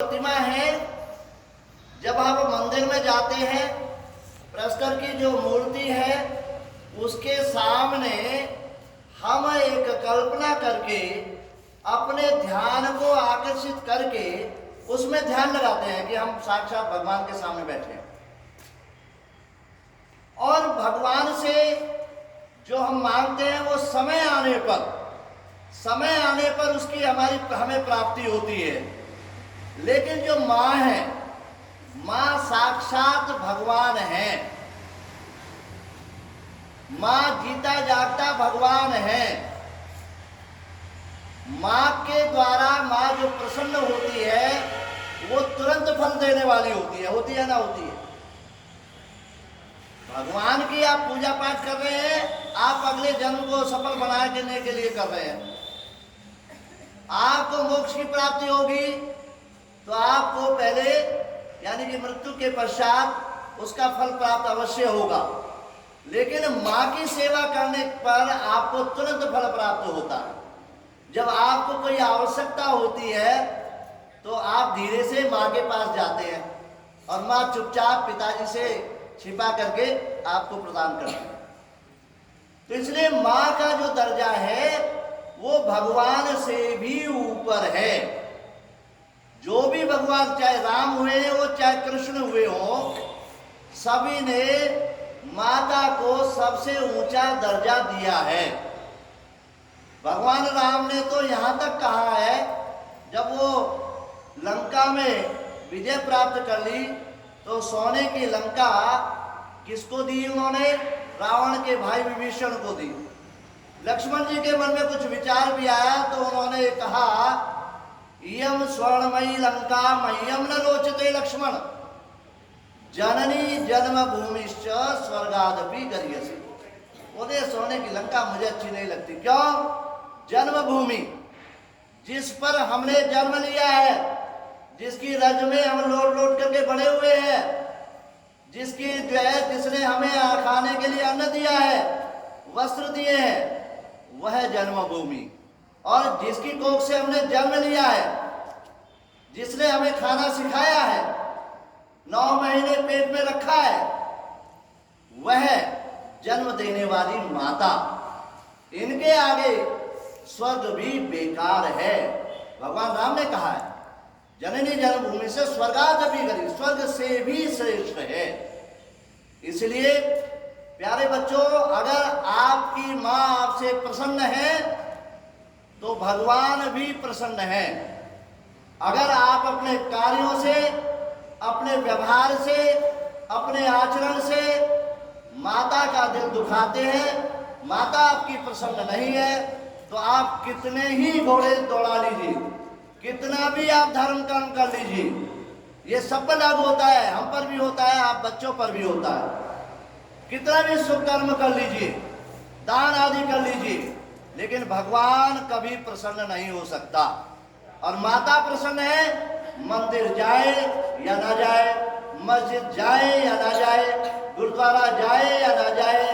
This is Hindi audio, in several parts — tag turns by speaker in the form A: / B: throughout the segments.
A: प्रतिमा है। जब आप मंदिर में जाते हैं, प्रस्तर की जो मूर्ति है उसके सामने हम एक कल्पना करके अपने ध्यान को आकर्षित करके उसमें ध्यान लगाते हैं कि हम साक्षात भगवान के सामने बैठे हैं। और भगवान से जो हम मांगते हैं वो समय आने पर उसकी हमें प्राप्ति होती है। लेकिन जो माँ है, माँ साक्षात भगवान है, माँ जीता जागता भगवान है। माँ के द्वारा माँ जो प्रसन्न होती है वो तुरंत फल देने वाली होती है ना होती है। भगवान की आप पूजा पाठ कर रहे हैं, आप अगले जन्म को सफल बनाने के लिए कर रहे हैं। आपको मोक्ष की प्राप्ति होगी तो आपको पहले यानी कि मृत्यु के पश्चात उसका फल प्राप्त अवश्य होगा। लेकिन माँ की सेवा करने पर आपको तुरंत फल प्राप्त होता है। जब आपको कोई आवश्यकता होती है तो आप धीरे से माँ के पास जाते हैं और माँ चुपचाप पिताजी से छिपा करके आपको प्रदान करती है। तो इसलिए माँ का जो दर्जा है वो भगवान से भी ऊपर है। जो भी भगवान, चाहे राम हुए हो चाहे कृष्ण हुए हो, सभी ने माता को सबसे ऊंचा दर्जा दिया है। भगवान राम ने तो यहाँ तक कहा है, जब वो लंका में विजय प्राप्त कर ली तो सोने की लंका किसको दी उन्होंने? रावण के भाई विभीषण को दी। लक्ष्मण जी के मन में कुछ विचार भी आया तो उन्होंने कहा, इयम स्वर्णमयी लंका मह्यम न रोचते लक्ष्मण, जननी जन्म भूमिश्च स्वर्गादपि गरीयसी। बोले सोने की लंका मुझे अच्छी नहीं लगती। क्यों? जन्मभूमि, जिस पर हमने जन्म लिया है, जिसकी रज में हम लोट लोट करके बड़े हुए हैं, जिसकी जो है जिसने हमें खाने के लिए अन्न दिया है, वस्त्र दिए हैं, वह जन्मभूमि। और जिसकी कोख से हमने जन्म लिया है, जिसने हमें खाना सिखाया है, 9 महीने पेट में रखा है, वह जन्म देने वाली माता। इनके आगे स्वर्ग भी बेकार है। भगवान राम ने कहा है, जननी जन्मभूमि से स्वर्गादपि गरीयसी, स्वर्ग से भी श्रेष्ठ है। इसलिए प्यारे बच्चों, अगर आपकी माँ आपसे प्रसन्न है तो भगवान भी प्रसन्न है। अगर आप अपने कार्यों से, अपने व्यवहार से, अपने आचरण से माता का दिल दुखाते हैं, माता आपकी प्रसन्न नहीं है, तो आप कितने ही घोड़े दौड़ा लीजिए, कितना भी आप धर्म कर्म कर लीजिए, ये सब पर लागू होता है। हम पर भी होता है, आप बच्चों पर भी होता है। कितना भी शुभ कर्म कर लीजिए, दान आदि कर लीजिए, लेकिन भगवान कभी प्रसन्न नहीं हो सकता। और माता प्रसन्न है, मंदिर जाए या ना जाए, मस्जिद जाए या ना जाए, गुरुद्वारा जाए या ना जाए,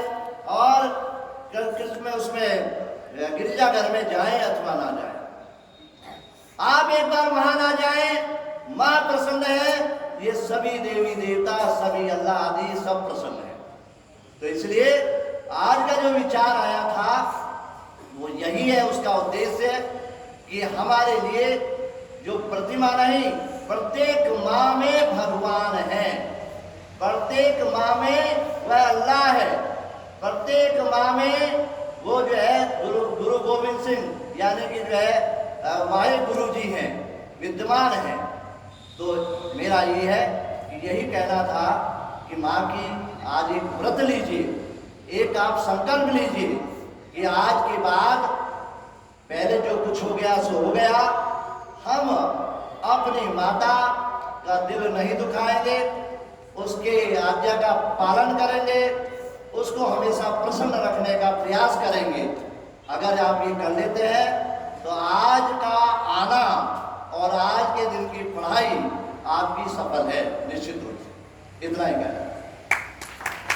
A: और उसमें गिरजाघर में जाए अथवा ना जाए, आप एक बार वहां ना जाए, माँ प्रसन्न है। ये सभी देवी देवता, सभी अल्लाह आदि सब प्रसन्न है। तो इसलिए आज का जो विचार आया था वो यही है, उसका उद्देश्य कि हमारे लिए जो प्रतिमा नहीं, प्रत्येक माँ में भगवान है, प्रत्येक माँ में वह अल्लाह है, प्रत्येक माँ में वो जो है गुरु गोविंद सिंह यानी कि जो है माहे गुरु जी हैं, विद्यमान हैं। तो मेरा ये है कि यही कहना था कि माँ की आज एक व्रत लीजिए, एक आप संकल्प लीजिए कि आज के बाद पहले जो कुछ हो गया सो हो गया, हम अपनी माता का दिल नहीं दुखाएंगे, उसके आज्ञा का पालन करेंगे, उसको हमेशा प्रसन्न रखने का प्रयास करेंगे। अगर आप ये कर लेते हैं तो आज का आना और आज के दिन की पढ़ाई आपकी सफल है निश्चित रूप से। इतना ही कहना।